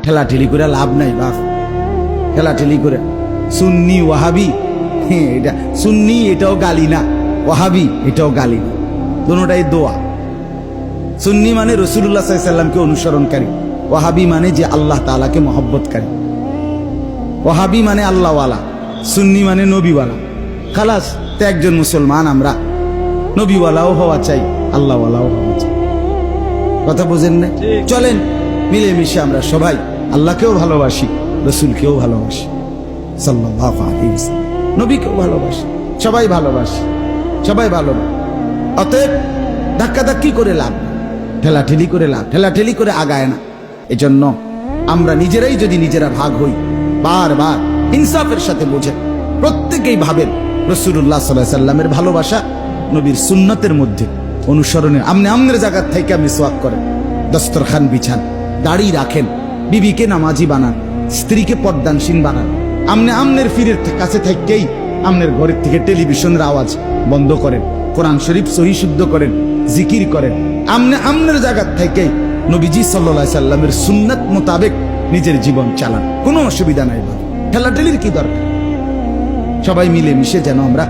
ঠেলাঠেলি করে লাভ নাই বাপ, ঠেলাঠেলি করে। সুন্নি ওয়াহাবি, এটা সুন্নি এটাও গালি না, ওয়াহাবি এটাও গালি না, দুটোটাই দোয়া। সুন্নি মানে রাসূলুল্লাহ সাল্লাল্লাহু আলাইহি সাল্লামকে অনুসরণকারী, ওয়াহাবি মানে যে আল্লাহ তাআলাকে মহব্বতকারী। ওয়াহাবি মানে আল্লাহওয়ালা, সুন্নি মানে নবীওয়ালা। খালাস, তো একজন মুসলমান আমরা নবীওয়ালাও হওয়া চাই, আল্লাহওয়ালাও হওয়া চাই। কথা বুঝেন না? চলেন মিলেমিশে আমরা সবাই আল্লাহকেও ভালোবাসি, রসুলকেও ভালোবাসি, সাল্লাল্লাহু আলাইহি ওয়াসাল্লাম, নবীকেও ভালোবাসি, সবাই ভালোবাসি, সবাই ভালোবাসি। অতএব ধাক্কাধাক্কি করে লাভ, ঠেলাঠেলি করে লাভ, ঠেলাঠেলি করে আগায় না। এজন্য আমরা নিজেরাই যদি নিজেরা ভাগ হই, বারবার ইনসাফের সাথে বোঝেন, প্রত্যেকেই ভাবেন রাসূলুল্লাহ সাল্লাল্লাহু আলাইহি সাল্লামের ভালোবাসা নবীর সুন্নতের মধ্যে অনুসরণের। আমনে আমনের জায়গার থেকে মিসওয়াক করেন, দস্তরখান বিছান, দাড়ি রাখেন, বিবিকে নামাজি বানান, স্ত্রীকে পর্দানসীন বানান। আমনে আমনের ফিরের কাছে থেকেই আমনের ঘরের থেকে টেলিভিশনের আওয়াজ বন্ধ করেন, কোরআন শরীফ সহি শুদ্ধ করেন, জিকির করেন। আমনে আমনের জায়গার থেকেই নবীজি সাল্লাল্লাহু আলাইহি সাল্লামের সুন্নাত মোতাবেক নিজের জীবন চালান, কোনো অসুবিধা নাই। ঠেলাঠেলির কি দরকার? সবাই মিলে মিশে যেন আমরা